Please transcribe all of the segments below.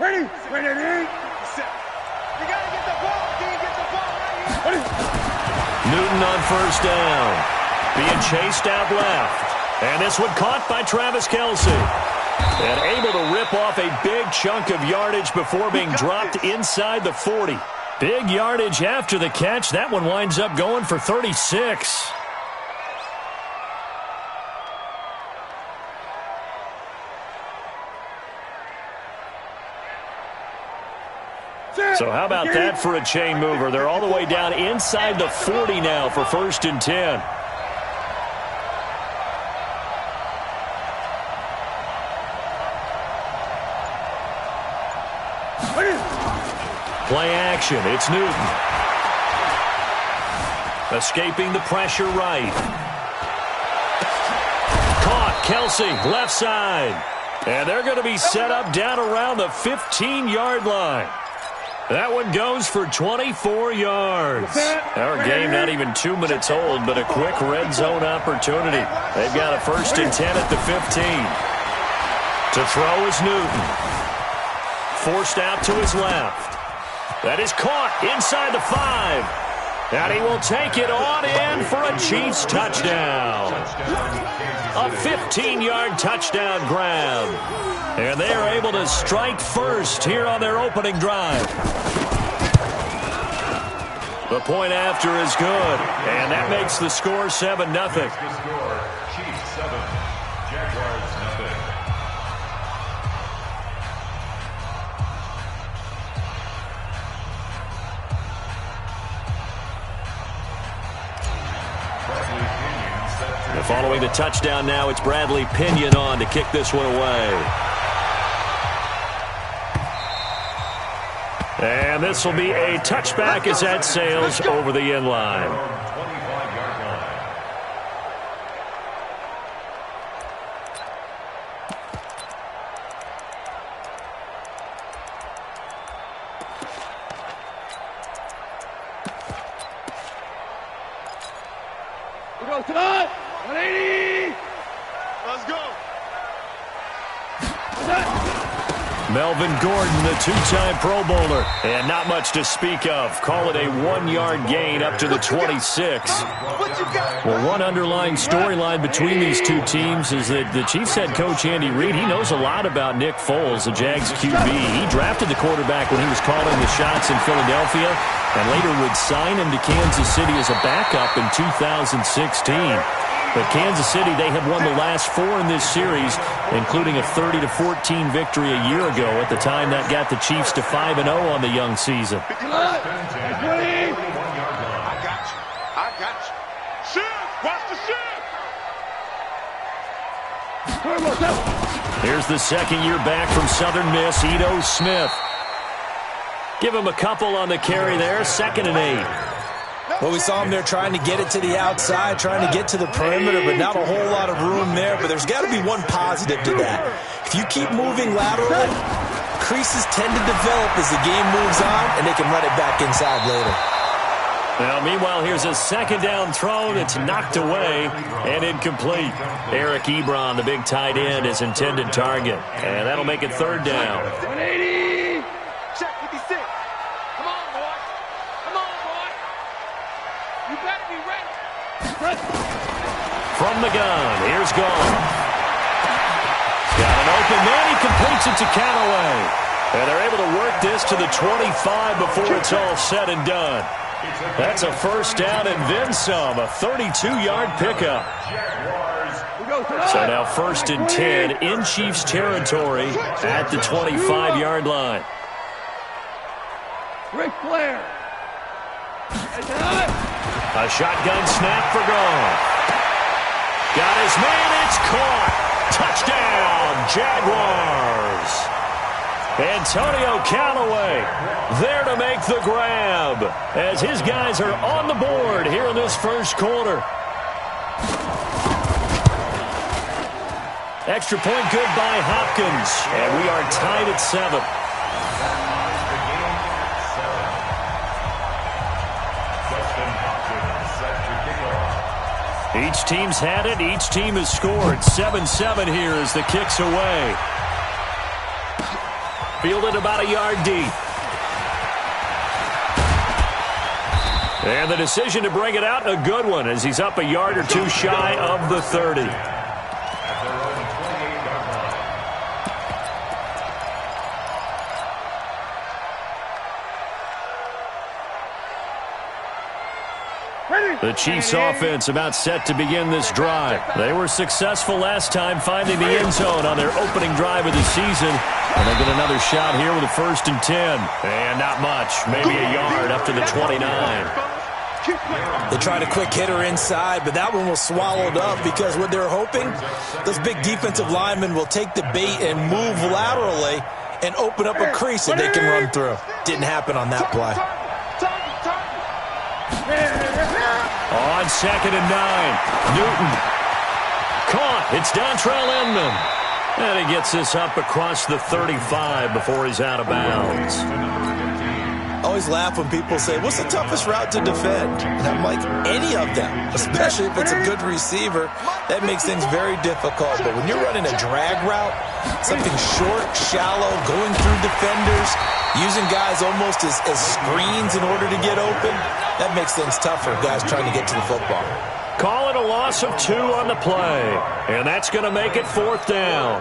Ready? Ready? Set. You got to get the ball. Can you get the ball right here? Newton on first down. Being chased out left. And this one caught by Travis Kelce. And able to rip off a big chunk of yardage before being dropped inside the 40. Big yardage after the catch. That one winds up going for 36. So how about that for a chain mover? They're all the way down inside the 40 now for 1st and 10. Play action. It's Newton. Escaping the pressure right. Caught. Kelce, left side. And they're going to be set up down around the 15-yard line. That one goes for 24 yards. Our game not even 2 minutes old, but a quick red zone opportunity. They've got a 1st and 10 at the 15. To throw is Newton. Forced out to his left. That is caught inside the 5. And he will take it on in for a Chiefs touchdown. A 15-yard touchdown grab. And they are able to strike first here on their opening drive. The point after is good. And that makes the score 7-0. Chiefs 7, Jaguars nothing. Following the touchdown now, it's Bradley Pinion on to kick this one away. And this will be a touchback as that sails over the end line. 25-yard line. We go tonight. 180. Let's go. Melvin Gordon, the two-time Pro Bowler. And not much to speak of. Call it a 1-yard gain up to the 26. Well, one underlying storyline between these two teams is that the Chiefs head coach Andy Reid, he knows a lot about Nick Foles, the Jags QB. He drafted the quarterback when he was calling the shots in Philadelphia and later would sign him to Kansas City as a backup in 2016. But Kansas City, they have won the last 4 in this series, including a 30-14 victory a year ago. At the time, that got the Chiefs to 5-0 on the young season. I got you. Shoot! Watch the shoot! Here's the second-year back from Southern Miss, Jaylon Smith. Give him a couple on the carry there, 2nd and 8. Well, we saw him there trying to get it to the outside, trying to get to the perimeter, but not a whole lot of room there. But there's got to be one positive to that. If you keep moving laterally, creases tend to develop as the game moves on, and they can run it back inside later. Now, meanwhile, here's a second down throw that's knocked away and incomplete. Eric Ebron, the big tight end, is intended target. And that'll make it 3rd down. 180. Check 56. Come on, boy. Come on, boy. You better be ready. From the gun, here's Gordon. Got an open man. He completes it to Callaway. And they're able to work this to the 25 before it's all said and done. That's a 1st down and then some, a 32-yard pickup. So now 1st and 10 in Chiefs territory at the 25-yard line. Ric Flair. A shotgun snap for Gone. Got his man, it's caught. Touchdown, Jaguars. Antonio Callaway there to make the grab as his guys are on the board here in this first quarter. Extra point good by Hopkins, and we are tied at 7. Each team's had it. Each team has scored. 7-7 here as the kick's away. fielded about a yard deep. And the decision to bring it out, a good one, as he's up a yard or two shy of the 30. The Chiefs offense about set to begin this drive. They were successful last time finding the end zone on their opening drive of the season. And they get another shot here with a 1st and 10. And not much, maybe a yard up to the 29. They tried a quick hitter inside, but that one was swallowed up because what they're hoping, those big defensive linemen will take the bait and move laterally and open up a crease that they can run through. Didn't happen on that play. On 2nd and 9, Newton. Caught. It's Dontrell Inman. And he gets this up across the 35 before he's out of bounds. I always laugh when people say, what's the toughest route to defend? And I'm like, any of them, especially if it's a good receiver. That makes things very difficult. But when you're running a drag route, something short, shallow, going through defenders, using guys almost as screens in order to get open, that makes things tougher, guys trying to get to the football. Call it a loss of 2 on the play. And that's going to make it 4th down.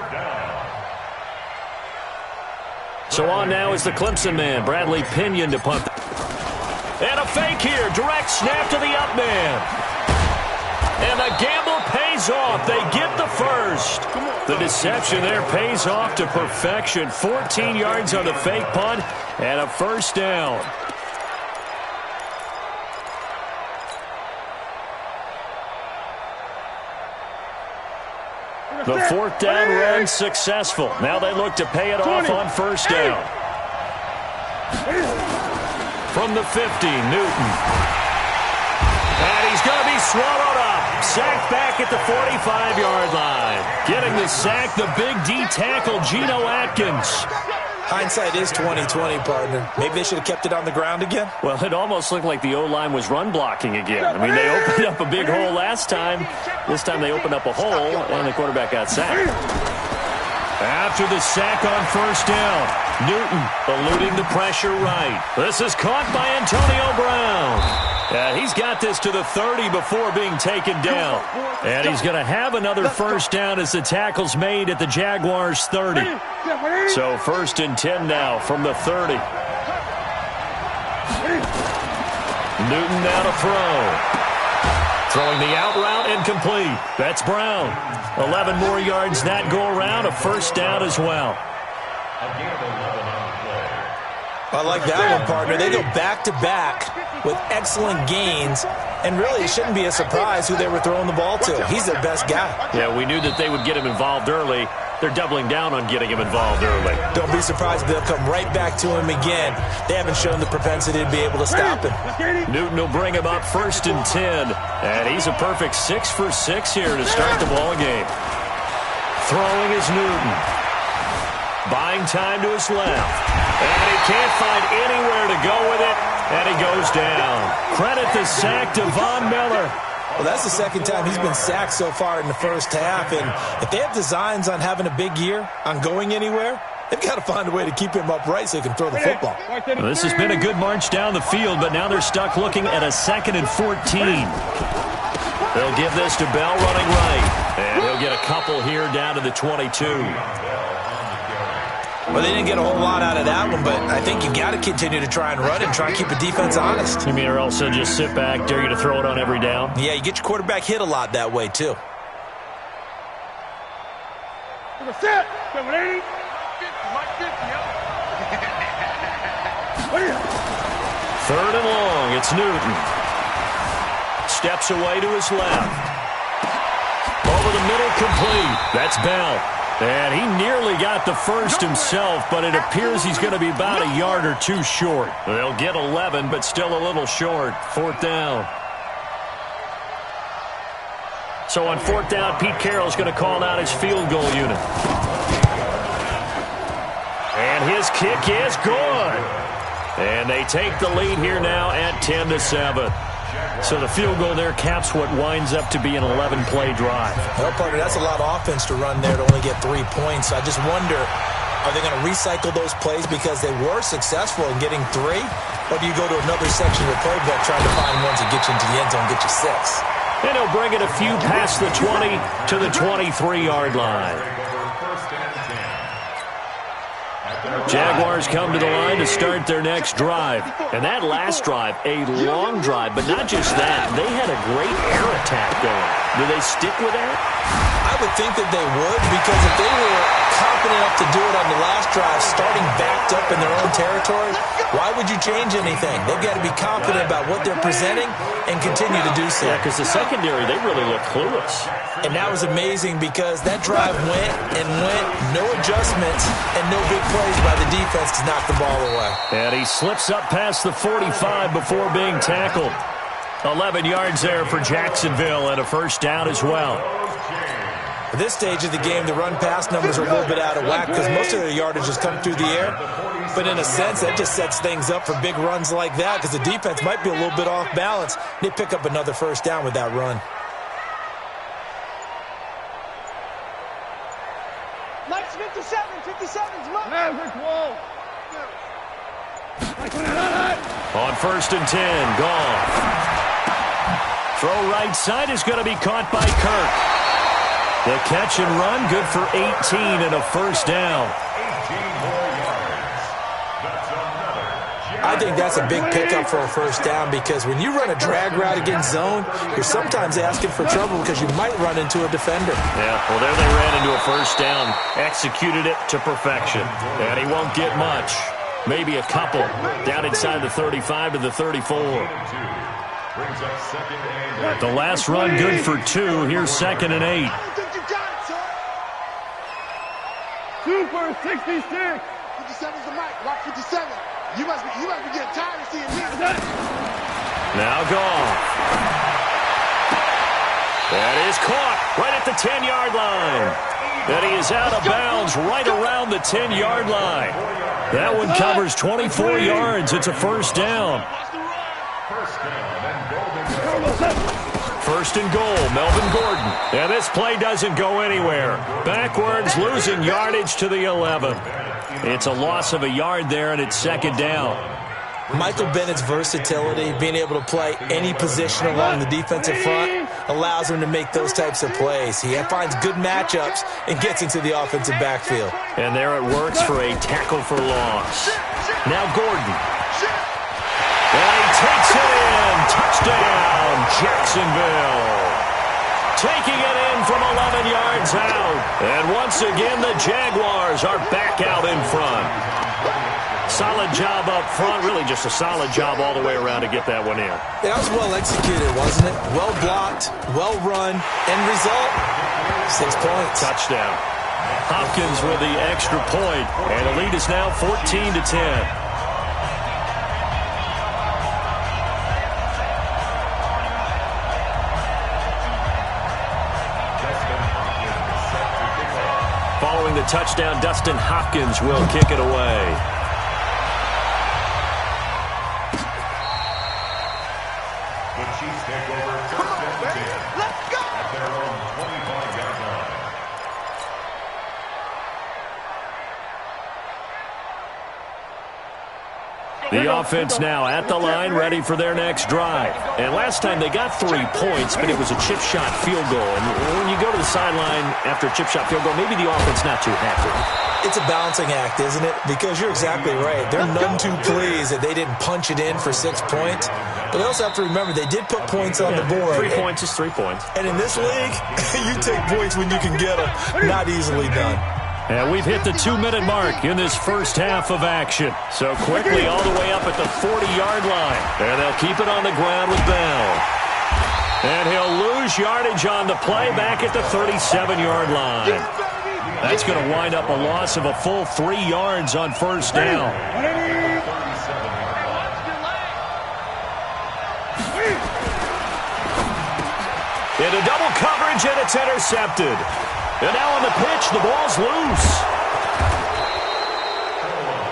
So on now is the Clemson man, Bradley Pinion, to punt. And a fake here. Direct snap to the up man. And the gamble pays off. They get the first. The deception there pays off to perfection. 14 yards on the fake punt and a 1st down. The 4th down run successful. Now they look to pay it off on 1st down. From the 50, Newton. And he's going to be swallowed up. Sacked back at the 45-yard line. Getting the sack, the big D tackle, Geno Atkins. Hindsight is 20/20, partner. Maybe they should have kept it on the ground again. Well, it almost looked like the O-line was run blocking again. I mean, they opened up a big hole last time. This time they opened up a hole, and the quarterback got sacked. After the sack on 1st down, Newton eluding the pressure right. This is caught by Antonio Brown. He's got this to the 30 before being taken down. And he's going to have another 1st down as the tackle's made at the Jaguars' 30. So 1st and 10 now from the 30. Newton now to throw. Throwing the out route incomplete. That's Brown. 11 more yards that go around. A 1st down as well. I like that one, partner. They go back-to-back with excellent gains, and really it shouldn't be a surprise who they were throwing the ball to. He's their best guy. Yeah, we knew that they would get him involved early. They're doubling down on getting him involved early. Don't be surprised if they'll come right back to him again. They haven't shown the propensity to be able to stop him. Newton will bring him up 1st and 10, and he's a perfect 6 for 6 here to start the ball game. Throwing is Newton. Buying time to his left. And he can't find anywhere to go with it, and he goes down. Credit the sack to Von Miller. Well, that's the 2nd time he's been sacked so far in the 1st half, and if they have designs on having a big year, on going anywhere, they've got to find a way to keep him upright so he can throw the football. Well, this has been a good march down the field, but now they're stuck looking at a 2nd and 14. They'll give this to Bell running right, and he'll get a couple here down to the 22. Well, they didn't get a whole lot out of that one, but I think you've got to continue to try and run and try and keep the defense honest. You mean, or else they'll just sit back, dare you to throw it on every down? Yeah, you get your quarterback hit a lot that way, too. Third and long, it's Newton. Steps away to his left. Over the middle, complete. That's Bell. And he nearly got the first himself, but it appears he's going to be about a yard or two short. They'll get 11, but still a little short. 4th down. So on 4th down, Pete Carroll's going to call out his field goal unit. And his kick is good. And they take the lead here now at 10-7. So the field goal there caps what winds up to be an 11-play drive. Well, partner, that's a lot of offense to run there to only get 3 points. I just wonder Are they going to recycle those plays because they were successful in getting 3? Or do you go to another section of the playbook trying to find ones that get you into the end zone and get you 6? And he'll bring it a few past the 20 to the 23-yard line. Jaguars come to the line to start their next drive. And that last drive, a long drive, but not just that. They had a great air attack going. Do they stick with that? I would think that they would, because if they were confident enough to do it on the last drive, starting backed up in their own territory, why would you change anything? They've got to be confident about what they're presenting and continue to do so. Yeah, because the secondary, they really look clueless. And that was amazing because that drive went and went, no adjustments and no big plays by the defense to knock the ball away. And he slips up past the 45 before being tackled. 11 yards there for Jacksonville and a first down as well. At this stage of the game, the run-pass numbers are a little bit out of whack because most of their yardage has come through the air. But in a sense, that just sets things up for big runs like that because the defense might be a little bit off balance. They pick up another first down with that run. Mike's 57's Mike. Average wall. On 1st and 10, Goff. Throw right side is going to be caught by Kirk. The catch and run, good for 18 and a first down. 18 more yards. That's another. I think that's a big pickup for a first down because when you run a drag route against zone, you're sometimes asking for trouble because you might run into a defender. Yeah, well, there they ran into a first down, executed it to perfection, and he won't get much. Maybe a couple down inside the 35 to the 34. Brings up 2nd and 8. The last run good for 2. Here's 2nd and 8. Super 66. 57's the mic. Watch 57. You must be getting tired of seeing me. Now Goff. That is caught right at the 10-yard line. And he is out of bounds right around the 10-yard line. That one covers 24 yards. It's a first down. First and goal, Melvin Gordon. And this play doesn't go anywhere. Backwards, losing yardage to the 11. It's a loss of a yard there, and it's 2nd down. Michael Bennett's versatility, being able to play any position along the defensive front, allows him to make those types of plays. He finds good matchups and gets into the offensive backfield. And there it works for a tackle for loss. Now Gordon. And he takes it in. Touchdown, Jacksonville. Taking it in from 11 yards out. And once again, the Jaguars are back out in front. Solid job up front. Really just a solid job all the way around to get that one in. That was well executed, wasn't it? Well blocked, well run. End result, 6 points. Touchdown. Hopkins with the extra point. And the lead is now 14-10. Following the touchdown, Dustin Hopkins will kick it away. The Chiefs take over 1st and 10. Let's go. At their own 25-yard line. The offense now at the line, ready for their next drive. And last time they got 3 points, but it was a chip shot field goal. And when you go to the sideline after a chip shot field goal, maybe the offense not too happy. It's a balancing act, isn't it? Because you're exactly right. They're none too pleased that they didn't punch it in for 6 points. But they also have to remember they did put points on the board. 3 points is 3 points. And in this league, you take points when you can get them. Not easily done. And we've hit the 2-minute mark in this first half of action. So quickly all the way up at the 40-yard line. And they'll keep it on the ground with Bell. And he'll lose yardage on the play back at the 37-yard line. That's going to wind up a loss of a full 3 yards on first down. Into double coverage, and it's intercepted. And now on the pitch, the ball's loose.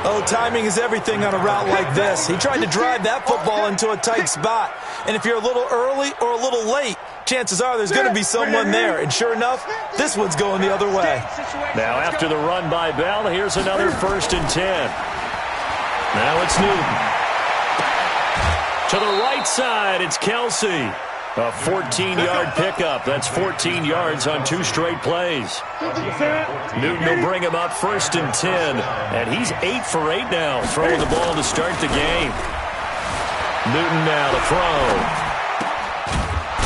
Oh, timing is everything on a route like this. He tried to drive that football into a tight spot. And if you're a little early or a little late, chances are there's going to be someone there. And sure enough, this one's going the other way. Now after the run by Bell, here's another 1st and 10. Now it's Newton. To the right side, it's Kelsey. A 14-yard pickup. That's 14 yards on 2 straight plays. Newton will bring him up 1st and 10. And he's 8 for 8 now, throwing the ball to start the game. Newton now to throw.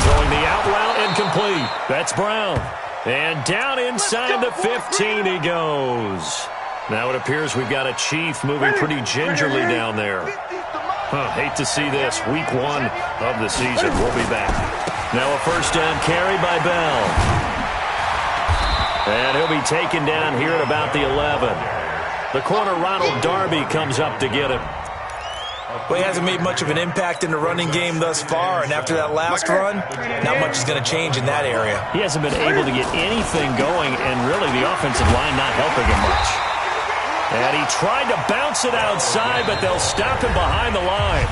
Throwing the out route incomplete. That's Brown. And down inside the 15 he goes. Now it appears we've got a Chief moving pretty gingerly down there. Hate to see this. Week 1 of the season. We'll be back. Now a 1st down carry by Bell. And he'll be taken down here at about the 11. The corner, Ronald Darby, comes up to get him. Well, he hasn't made much of an impact in the running game thus far, and after that last run, not much is going to change in that area. He hasn't been able to get anything going, and really the offensive line not helping him much. And he tried to bounce it outside, but they'll stop him behind the line.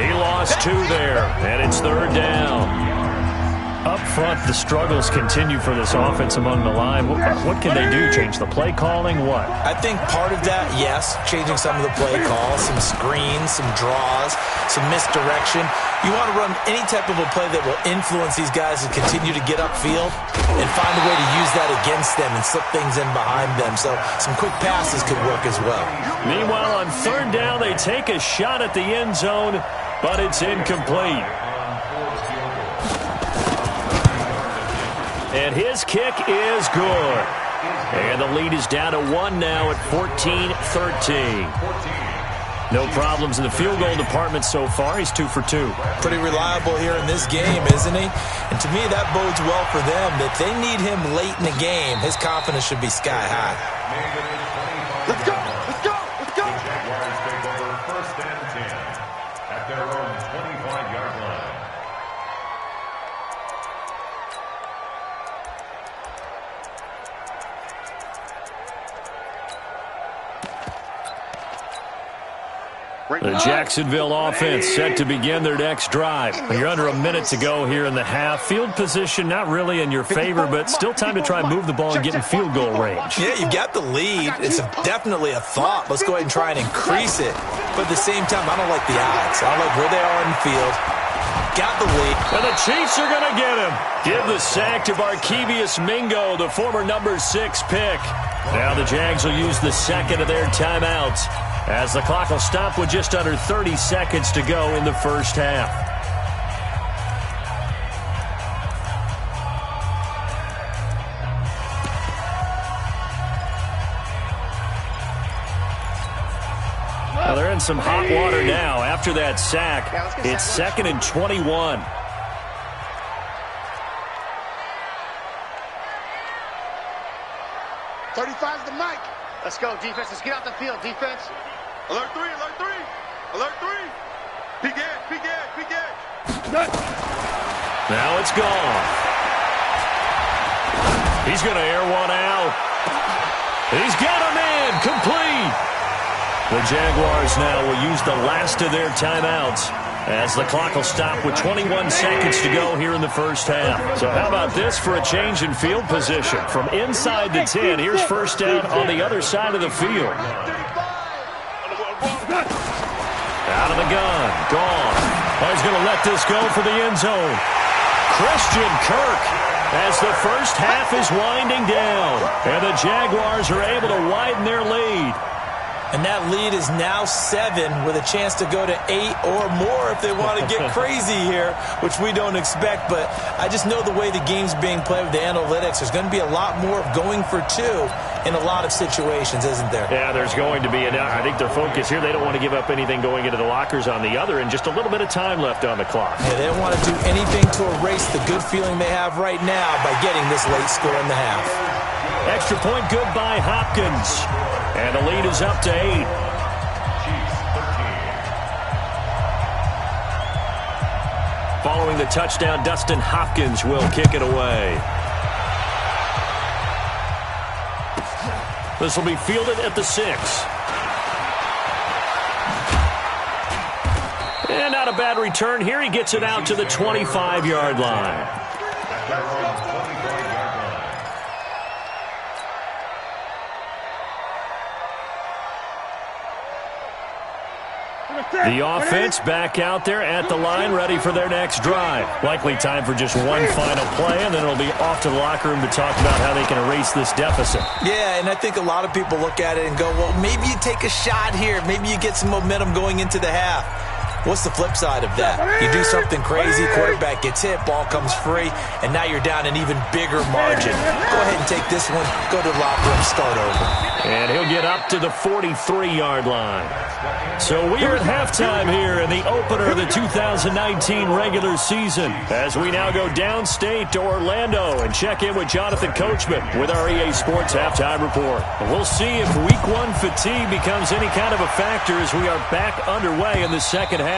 He lost 2 there, and it's 3rd down. Up front, the struggles continue for this offense among the line. What can they do? Change the play calling? What? I think part of that, yes, changing some of the play calls, some screens, some draws, some misdirection. You want to run any type of a play that will influence these guys to continue to get upfield and find a way to use that against them and slip things in behind them. So some quick passes could work as well. Meanwhile, on 3rd down, they take a shot at the end zone, but it's incomplete. And his kick is good. And the lead is down to 1 now at 14-13. No problems in the field goal department so far. He's 2 for 2. Pretty reliable here in this game, isn't he? And to me, that bodes well for them. If they need him late in the game, his confidence should be sky high. Let's go! Let's go! Let's go! The Jaguars take over 1st and 10 at their own 25-yard line. The Jacksonville offense set to begin their next drive. You're under a minute to go here in the half. Field position not really in your favor, but still time to try and move the ball and get in field goal range. Yeah, you've got the lead. It's definitely a thought. Let's go ahead and try and increase it. But at the same time, I don't like the odds. I don't like where they are in the field. Got the lead. And the Chiefs are going to get him. Give the sack to Barkevious Mingo, the former number 6 pick. Now the Jags will use the second of their timeouts, as the clock will stop with just under 30 seconds to go in the first half. Now they're in some hot water now. After that sack, it's 2nd and 21. .35's the mic. Let's go, defense. Let's get out the field, defense. Alert 3, alert 3. Alert 3. Peek edge, peek edge, peek edge. Now it's gone. He's going to air one out. He's got him in. Complete. The Jaguars now will use the last of their timeouts, as the clock will stop with 21 seconds to go here in the first half. So how about this for a change in field position? From inside the 10, here's 1st down on the other side of the field. Out of the gun. Gone. Oh, he's going to let this go for the end zone. Christian Kirk, as the first half is winding down, and the Jaguars are able to widen their lead. And that lead is now 7 with a chance to go to 8 or more if they want to get crazy here, which we don't expect. But I just know the way the game's being played with the analytics, there's going to be a lot more of going for 2 in a lot of situations, isn't there? Yeah, there's going to be. And I think their focus here, they don't want to give up anything going into the lockers on the other, and just a little bit of time left on the clock. Yeah, they don't want to do anything to erase the good feeling they have right now by getting this late score in the half. Extra point good by Hopkins. And the lead is up to 8. Following the touchdown, Dustin Hopkins will kick it away. This will be fielded at the 6. And not a bad return here. He gets it out to the 25-yard line. The offense back out there at the line, ready for their next drive. Likely time for just one final play, and then it'll be off to the locker room to talk about how they can erase this deficit. Yeah, and I think a lot of people look at it and go, well, maybe you take a shot here. Maybe you get some momentum going into the half. What's the flip side of that? You do something crazy, quarterback gets hit, ball comes free, and now you're down an even bigger margin. Go ahead and take this one, go to the locker room, start over. And he'll get up to the 43-yard line. So we are at halftime here in the opener of the 2019 regular season as we now go downstate to Orlando and check in with Jonathan Coachman with our EA Sports Halftime Report. We'll see if Week 1 fatigue becomes any kind of a factor as we are back underway in the second half.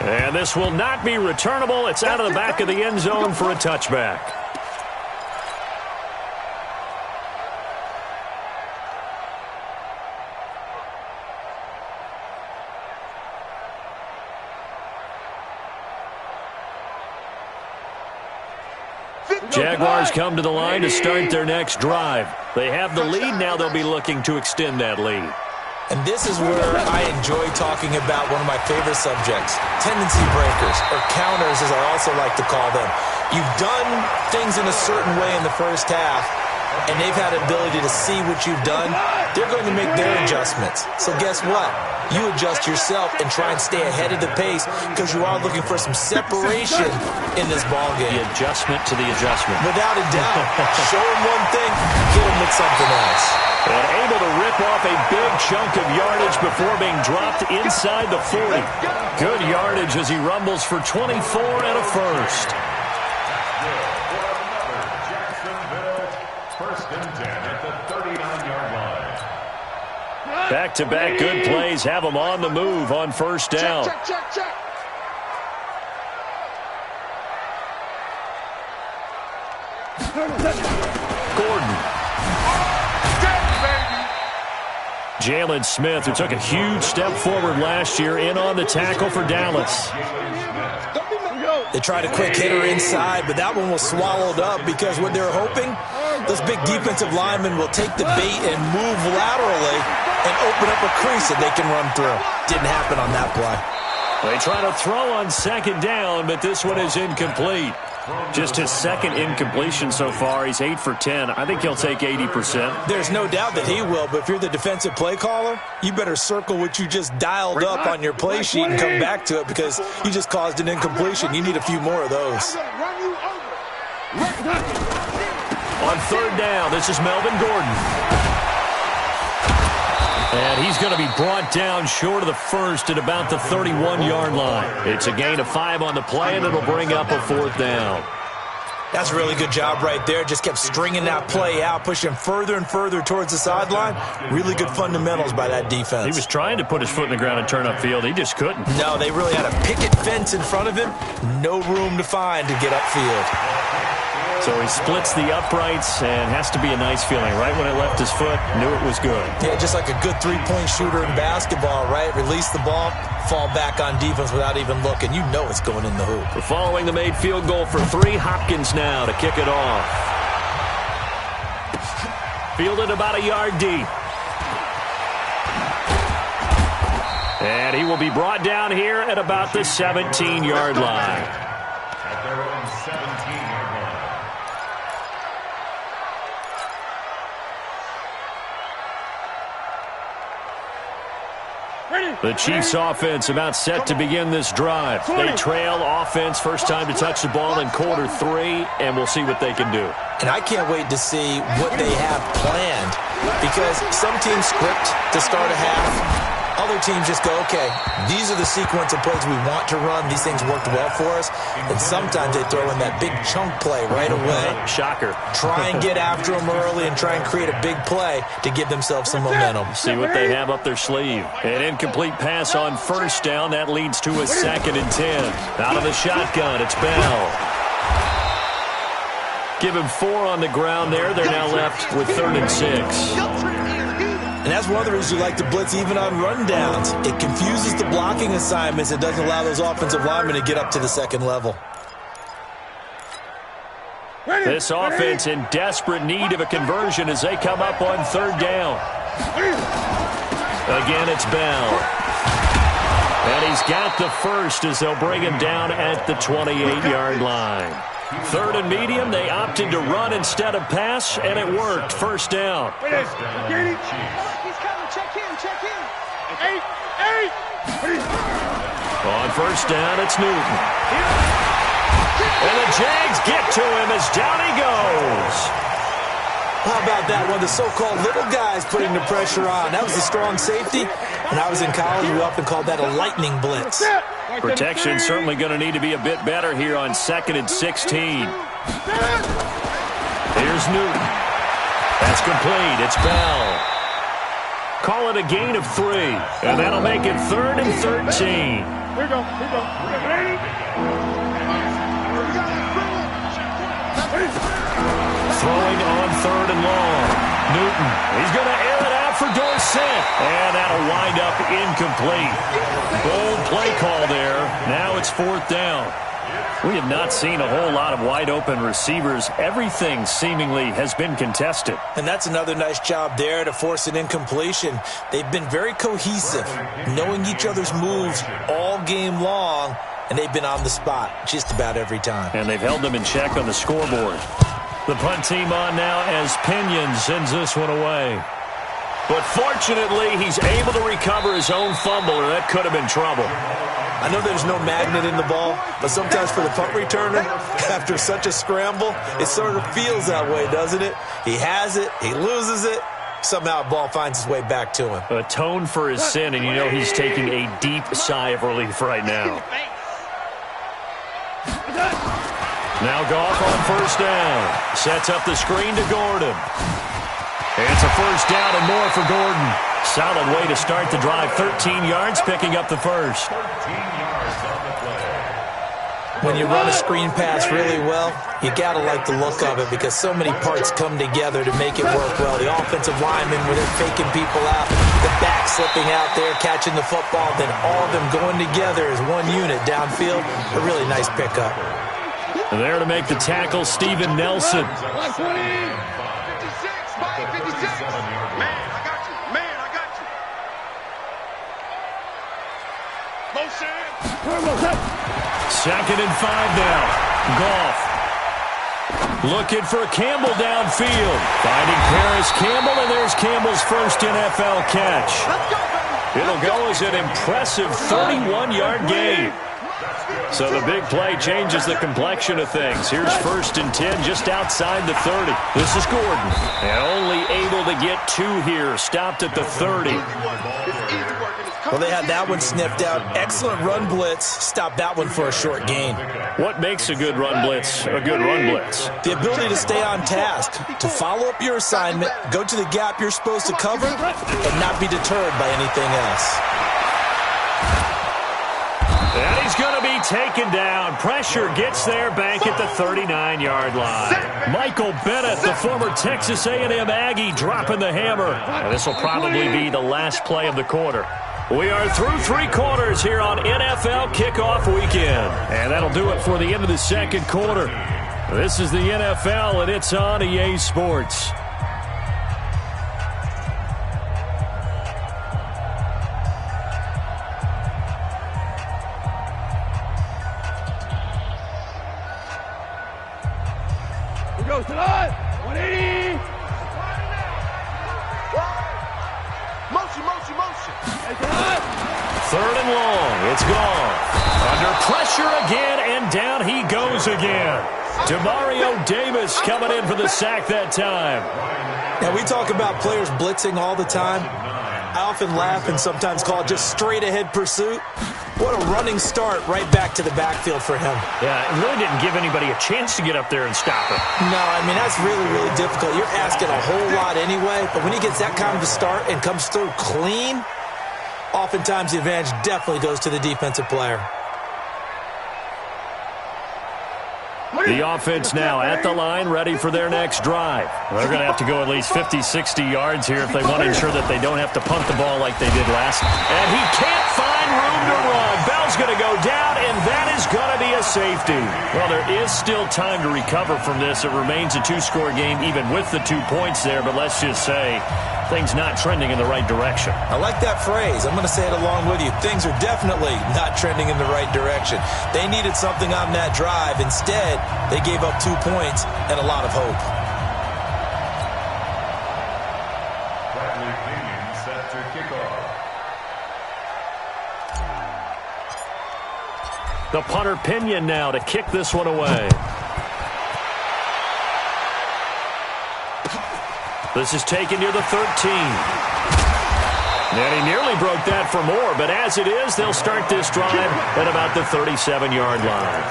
And this will not be returnable. It's out of the back of the end zone for a touchback. Jaguars come to the line to start their next drive. They have the lead. Now they'll be looking to extend that lead. And this is where I enjoy talking about one of my favorite subjects, tendency breakers, or counters as I also like to call them. You've done things in a certain way in the first half, and they've had the ability to see what you've done. They're going to make their adjustments. So guess what? You adjust yourself and try and stay ahead of the pace because you are looking for some separation in this ballgame. The adjustment to the adjustment. Without a doubt. Show them one thing, hit them with something else. And able to rip off a big chunk of yardage before being dropped inside the 40. Good yardage as he rumbles for 24 and a first. First and 10 at the 39-yard line. Back-to-back good plays have them on the move on first down. Check. Gordon. Jaylon Smith, who took a huge step forward last year, in on the tackle for Dallas. They tried a quick hitter inside, but that one was swallowed up because what they're hoping, those big defensive linemen will take the bait and move laterally and open up a crease that they can run through. Didn't happen on that play. They try to throw on second down, but this one is incomplete. Just his second incompletion so far. He's 8 for 10. I think he'll take 80%. There's no doubt that he will, but if you're the defensive play caller, you better circle what you just dialed up on your play sheet and come back to it because you just caused an incompletion. You need a few more of those. On third down, this is Melvin Gordon. And he's going to be brought down short of the first at about the 31-yard line. It's a gain of 5 on the play, and it'll bring up a fourth down. That's a really good job right there. Just kept stringing that play out, pushing further and further towards the sideline. Really good fundamentals by that defense. He was trying to put his foot in the ground and turn upfield. He just couldn't. No, they really had a picket fence in front of him. No room to find to get upfield. So he splits the uprights and has to be a nice feeling. Right when it left his foot, knew it was good. Yeah, just like a good three-point shooter in basketball, right? Release the ball, fall back on defense without even looking. You know it's going in the hoop. We're following the made field goal for 3. Hopkins now to kick it off. Fielded about a yard deep. And he will be brought down here at about the 17-yard line. At their own 17-yard line. The Chiefs offense about set to begin this drive. They trail offense first time to touch the ball in quarter 3, and we'll see what they can do. And I can't wait to see what they have planned because some teams script to start a half. Other teams just go, okay, these are the sequence of plays we want to run. These things worked well for us. And sometimes they throw in that big chunk play right away. Shocker. Try and get after them early and try and create a big play to give themselves some momentum. See what they have up their sleeve. An incomplete pass on first down. That leads to a 2nd and 10. Out of the shotgun, it's Bell. Give him 4 on the ground there. They're now left with 3rd and 6. And that's one of the reasons you like to blitz even on rundowns. It confuses the blocking assignments. It doesn't allow those offensive linemen to get up to the second level. This offense in desperate need of a conversion as they come up on third down. Again, it's Bell. And he's got the first as they'll bring him down at the 28-yard line. Third and medium, they opted to run instead of pass, and it worked. First down. He's coming. Check in. Eight. On first down, it's Newton. And the Jags get to him as down he goes. How about that? One of the so-called little guys putting the pressure on. That was a strong safety. When I was in college, we often called that a lightning blitz. Protection certainly going to need to be a bit better here on 2nd and 16. Here's Newton. That's complete. It's Bell. Call it a gain of 3. And that'll make it 3rd and 13. Here we go. Throwing on 3rd and long. Newton. He's going to air it out for Dorsett. And that'll wind up incomplete. Bold play call there. Now it's 4th down. We have not seen a whole lot of wide-open receivers. Everything seemingly has been contested. And that's another nice job there to force an incompletion. They've been very cohesive, knowing each other's moves all game long, and they've been on the spot just about every time. And they've held them in check on the scoreboard. The punt team on now as Pinion sends this one away. But fortunately, he's able to recover his own fumble, or that could have been trouble. I know there's no magnet in the ball, but sometimes for the punt returner, after such a scramble, it sort of feels that way, doesn't it? He has it, he loses it, somehow the ball finds its way back to him. Atone for his sin, and you know he's taking a deep sigh of relief right now. Now Goff on first down. Sets up the screen to Gordon. It's a first down and more for Gordon. Solid way to start the drive. 13 yards, picking up the first. 13 yards on the play. When you run a screen pass really well, you got to like the look of it because so many parts come together to make it work well. The offensive linemen, where they're faking people out, the back slipping out there, catching the football, then all of them going together as one unit downfield. A really nice pickup. There to make the tackle, Steven Nelson. 56, 56. Man, I got you. Motion. 2nd and 5 now. Goff. Looking for Campbell downfield. Finding Paris Campbell, and there's Campbell's first NFL catch. It'll go as an impressive 31-yard gain. So the big play changes the complexion of things. Here's 1st and 10 just outside the 30. This is Gordon. And only able to get 2 here. Stopped at the 30. Well, they had that one sniffed out. Excellent run blitz. Stopped that one for a short gain. What makes a good run blitz a good run blitz? The ability to stay on task, to follow up your assignment, go to the gap you're supposed to cover, and not be deterred by anything else. And he's going to be taken down. Pressure gets there, Bank at the 39-yard line. Michael Bennett, the former Texas A&M Aggie, dropping the hammer. And this will probably be the last play of the quarter. We are through 3 quarters here on NFL Kickoff Weekend. And that'll do it for the end of the second quarter. This is the NFL, and it's on EA Sports. Goes to the 180. Motion. 3rd and long. It's gone. Under pressure again, and down he goes again. Demario Davis coming in for the sack that time. Now, we talk about players blitzing all the time. I often laugh and sometimes call it just straight-ahead pursuit. What a running start right back to the backfield for him. Yeah, it really didn't give anybody a chance to get up there and stop him. No, I mean, that's really, really difficult. You're asking a whole lot anyway, but when he gets that kind of a start and comes through clean, oftentimes the advantage definitely goes to the defensive player. The offense now at the line, ready for their next drive. They're going to have to go at least 50, 60 yards here if they want to ensure that they don't have to punt the ball like they did last. And he can't find room to run. Bell's going to go down, and that is going to be a safety. Well, there is still time to recover from this. It remains a two-score game even with the 2 points there, but let's just say things not trending in the right direction. I like that phrase. I'm going to say it along with you. Things are definitely not trending in the right direction. They needed something on that drive. Instead, they gave up 2 points and a lot of hope. Bradley Pinion set to kick off. The punter Pinion now to kick this one away. This is taken near the 13. And he nearly broke that for more, but as it is, they'll start this drive at about the 37-yard line.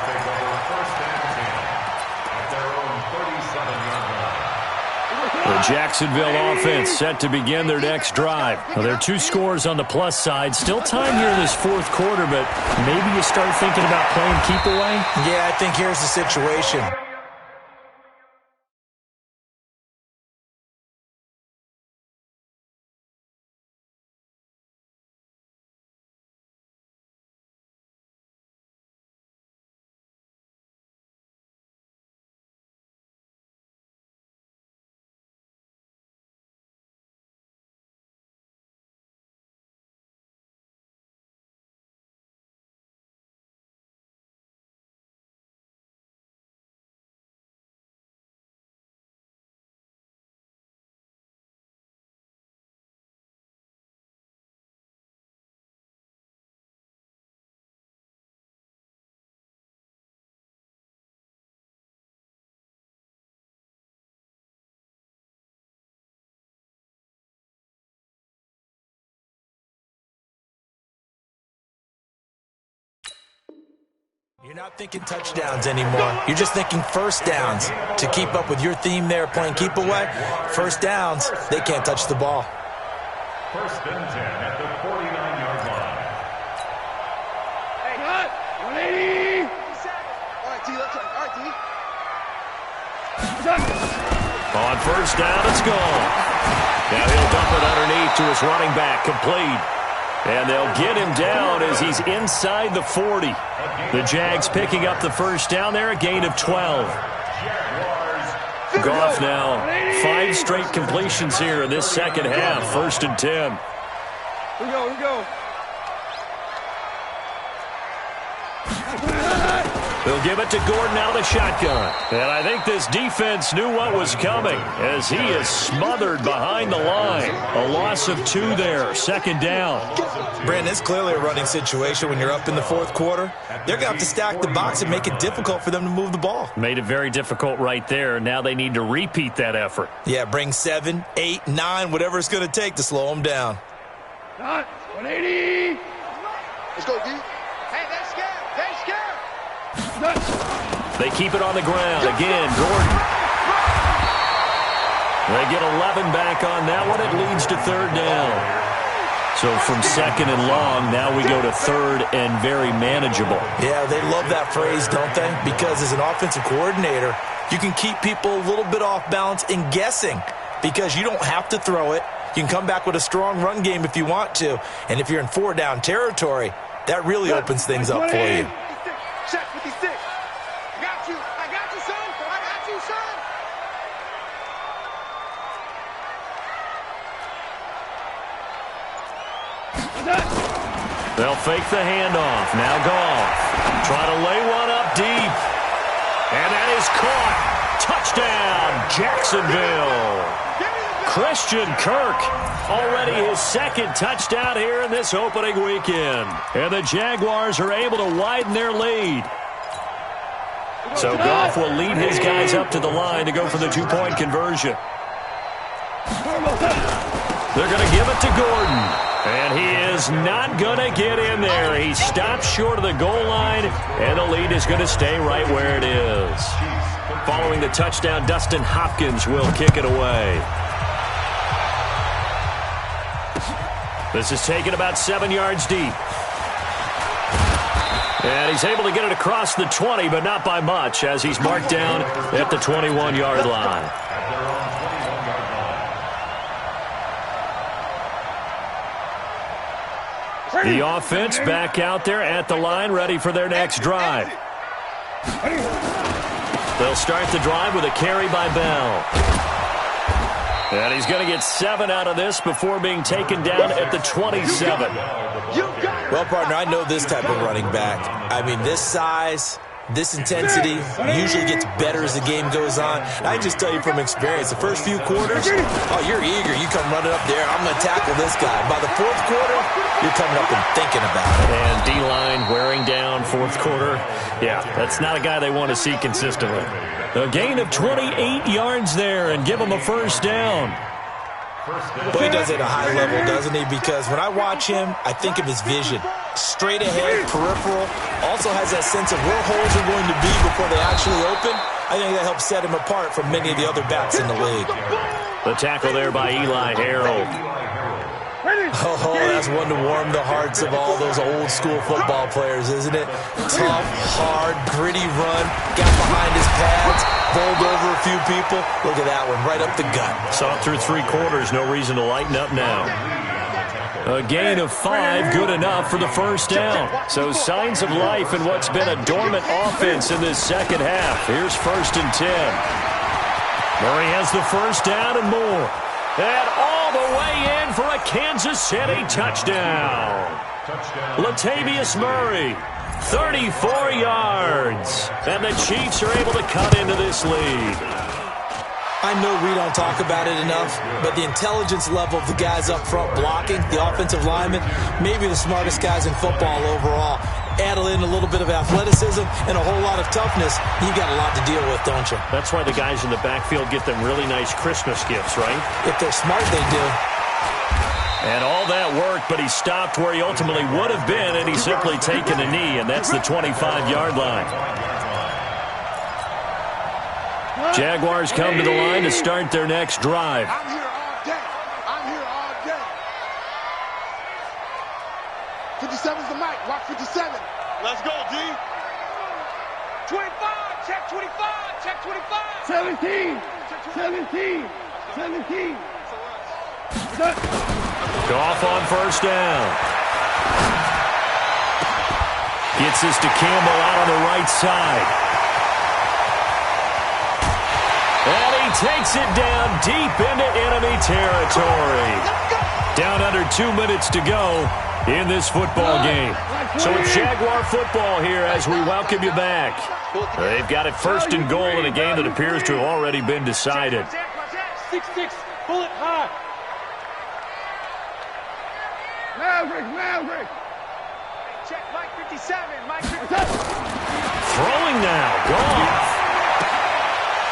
The Jacksonville offense set to begin their next drive. Well, there are 2 scores on the plus side. Still time here in this fourth quarter, but maybe you start thinking about playing keep away? Yeah, I think here's the situation. You're not thinking touchdowns anymore. You're just thinking first downs. To keep up with your theme there, playing keep away, first downs, they can't touch the ball. First and 10 at the 49-yard line. Hey, cut! 180! All right, T, let's go. All right, T. On first down, it's gone. Now he'll dump it underneath to his running back, complete. And they'll get him down as he's inside the 40. The Jags picking up the first down there, a gain of 12. Goff now, 5 straight completions here in this second half, first and 10. Here we go. They'll give it to Gordon out of the shotgun. And I think this defense knew what was coming as he is smothered behind the line. A loss of 2 there, second down. Brandon, it's clearly a running situation when you're up in the fourth quarter. They're going to have to stack the box and make it difficult for them to move the ball. Made it very difficult right there. Now they need to repeat that effort. Yeah, bring 7, 8, 9, whatever it's going to take to slow them down. 180! Let's go, D. Hey, they're scared. They're scared. They keep it on the ground. Again, Gordon. They get 11 back on that one. It leads to third down. So from second and long, now we go to third and very manageable. Yeah, they love that phrase, don't they? Because as an offensive coordinator, you can keep people a little bit off balance and guessing because you don't have to throw it. You can come back with a strong run game if you want to. And if you're in 4-down territory, that really opens things up for you. Check 56. I got you, son. I got you, son. They'll fake the handoff. Now Goff. Trying to lay one up deep. And that is caught. Touchdown, Jacksonville. Christian Kirk, already his second touchdown here in this opening weekend. And the Jaguars are able to widen their lead. So Goff will lead his guys up to the line to go for the 2-point conversion. They're going to give it to Gordon. And he is not going to get in there. He stops short of the goal line, and the lead is going to stay right where it is. Following the touchdown, Dustin Hopkins will kick it away. This is taken about 7 yards deep. And he's able to get it across the 20, but not by much, as he's marked down at the 21-yard line. The offense back out there at the line, ready for their next drive. They'll start the drive with a carry by Bell. And he's going to get 7 out of this before being taken down at the 27. Well, partner, I know this type of running back. I mean, this size, this intensity usually gets better as the game goes on. And I just tell you from experience, the first few quarters, oh, you're eager. You come running up there, I'm going to tackle this guy. By the fourth quarter, you're coming up and thinking about it. And D-line wearing down fourth quarter. Yeah, that's not a guy they want to see consistently. A gain of 28 yards there and give him a first down. But he does it at a high level, doesn't he? Because when I watch him, I think of his vision. Straight ahead, peripheral. Also has that sense of where holes are going to be before they actually open. I think that helps set him apart from many of the other backs in the league. The tackle there by Eli Harold. Oh, that's one to warm the hearts of all those old school football players, isn't it? Tough, hard, gritty run. Got behind his pads. Bowled over a few people. Look at that one, right up the gut. Saw it through 3 quarters. No reason to lighten up now. A gain of 5, good enough for the first down. So signs of life in what's been a dormant offense in this second half. Here's 1st and 10. Murray has the first down and more. And all the way in for a Kansas City touchdown. Latavius Murray, 34 yards. And the Chiefs are able to cut into this lead. I know we don't talk about it enough, but the intelligence level of the guys up front blocking, the offensive linemen, maybe the smartest guys in football overall. Add in a little bit of athleticism and a whole lot of toughness, you got a lot to deal with, don't you? That's why the guys in the backfield get them really nice Christmas gifts, right? If they're smart, they do. And all that worked, but he stopped where he ultimately would have been, and he's simply taken a knee, and that's the 25-yard line. Jaguars come to the line to start their next drive. I'm here all day. I'm here all day. 57's the mic. Watch 57. Let's go, D. 25. Check 25. Check 25. 17. 17. 17. Goff on first down. Gets this to Campbell out on the right side. And he takes it down deep into enemy territory. Down under 2 minutes to go in this football game. So it's Jaguar football here as we welcome you back. They've got it 1st and goal in a game that appears to have already been decided. 6-6, bullet high. Maverick. Check Mike 57. Mike 57. Throwing now. Goff.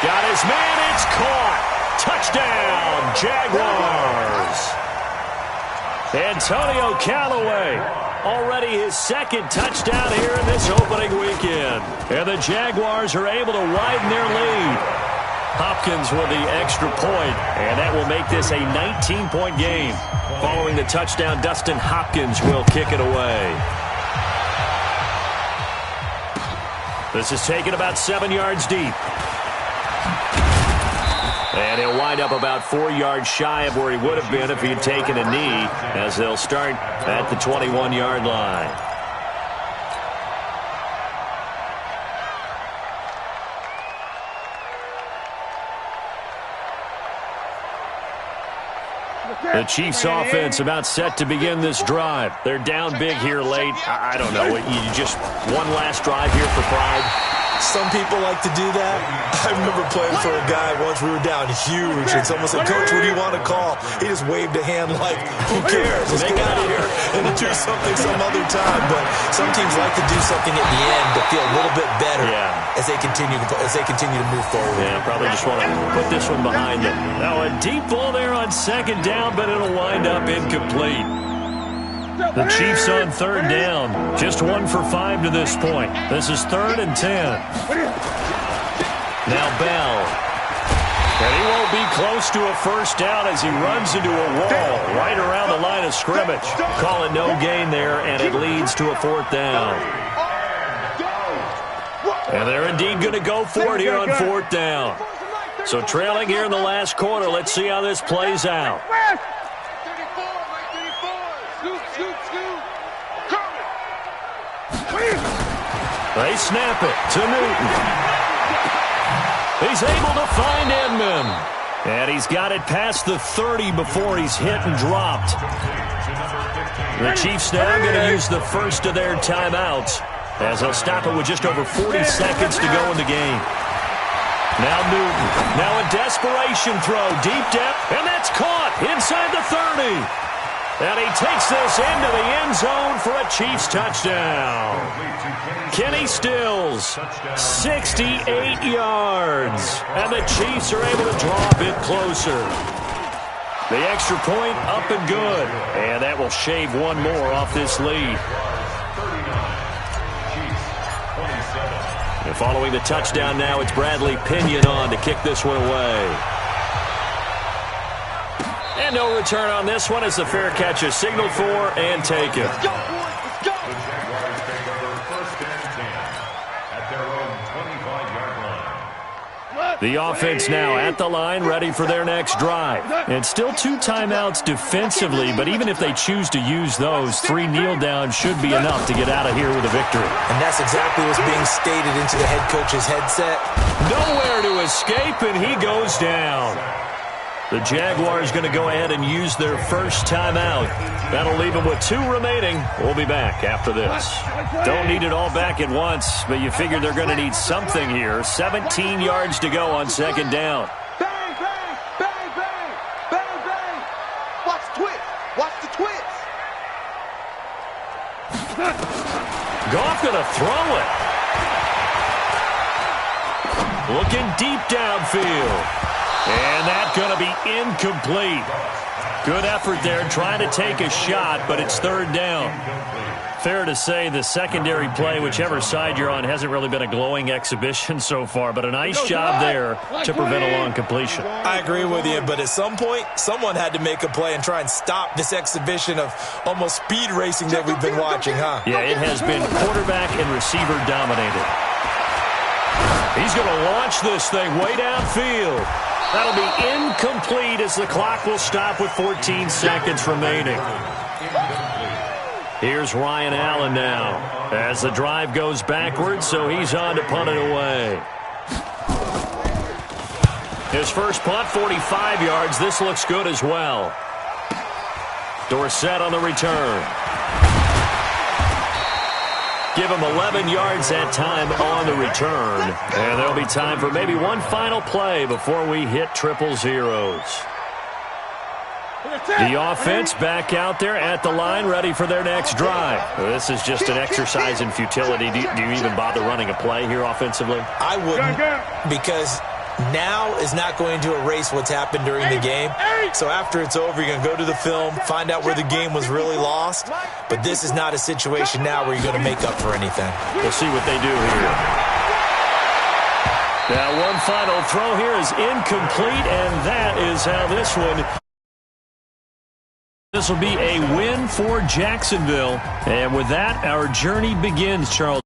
Got his man. It's caught. Touchdown, Jaguars. Antonio Callaway. Already his 2nd touchdown here in this opening weekend. And the Jaguars are able to widen their lead. Hopkins with the extra point, and that will make this a 19-point game. Following the touchdown, Dustin Hopkins will kick it away. This is taken about 7 yards deep. And he'll wind up about 4 yards shy of where he would have been if he had taken a knee, as they'll start at the 21-yard line. The Chiefs offense about set to begin this drive. They're down big here late. I don't know. You just one last drive here for pride. Some people like to do that. I remember playing for a guy once. We were down huge, and someone said, "Coach, what do you want to call?" He just waved a hand like, "Who cares? Let's get out of here and do something some other time." But some teams like to do something at the end to feel a little bit better as they continue to move forward. Yeah, probably just want to put this one behind them. Now a deep ball there on 2nd down, but it'll wind up incomplete. The Chiefs on 3rd down. Just 1 for 5 to this point. This is 3rd and 10. Now Bell. And he won't be close to a first down as he runs into a wall right around the line of scrimmage. Call it no gain there, and it leads to a 4th down. And they're indeed going to go for it here on 4th down. So trailing here in the last quarter. Let's see how this plays out. 34, Mike 34. Scoop, scoop. Coming. They snap it to Newton. He's able to find Edmond. And he's got it past the 30 before he's hit and dropped. The Chiefs now going to use the first of their timeouts, as they'll stop it with just over 40 seconds to go in the game. Now Newton. Now a desperation throw. Deep depth. And that's caught inside the 30. And he takes this into the end zone for a Chiefs touchdown. Kenny Stills, 68 yards. And the Chiefs are able to draw a bit closer. The extra point up and good. And that will shave one more off this lead. And following the touchdown now, it's Bradley Pinion on to kick this one away. And no return on this one as the fair catch is signaled for and taken. Let's go, boys. Let's go. The Jaguars take over 1st and 10 at their own 25-yard line. The offense now at the line, ready for their next drive. And still 2 timeouts defensively, but even if they choose to use those, 3 kneel downs should be enough to get out of here with a victory. And that's exactly what's being stated into the head coach's headset. Nowhere to escape, and he goes down. The Jaguars going to go ahead and use their first timeout. That'll leave them with 2 remaining. We'll be back after this. Don't need it all back at once, but you figure they're going to need something here. 17 yards to go on 2nd down. Bang, bang, bang, bang, bang, bang. Watch the twist. Watch the twist. Goff going to throw it. Looking deep downfield. And that's going to be incomplete. Good effort there trying to take a shot, but it's 3rd down. Fair to say the secondary play, whichever side you're on, hasn't really been a glowing exhibition so far, but a nice job there to prevent a long completion. I agree with you, but at some point, someone had to make a play and try and stop this exhibition of almost speed racing that we've been watching, huh? Yeah, it has been quarterback and receiver dominated. He's going to launch this thing way downfield. That'll be incomplete as the clock will stop with 14 seconds remaining. Here's Ryan Allen now as the drive goes backwards, so he's on to punt it away. His first punt, 45 yards. This looks good as well. Dorsett on the return. Give him 11 yards that time on the return. And there'll be time for maybe one final play before we hit 000. The offense back out there at the line, ready for their next drive. This is just an exercise in futility. Do you even bother running a play here offensively? I wouldn't, because now is not going to erase what's happened during the game. So after it's over, you're going to go to the film, find out where the game was really lost. But this is not a situation now where you're going to make up for anything. We'll see what they do here. Now one final throw here is incomplete, and that is how this one. This will be a win for Jacksonville. And with that, our journey begins, Charles.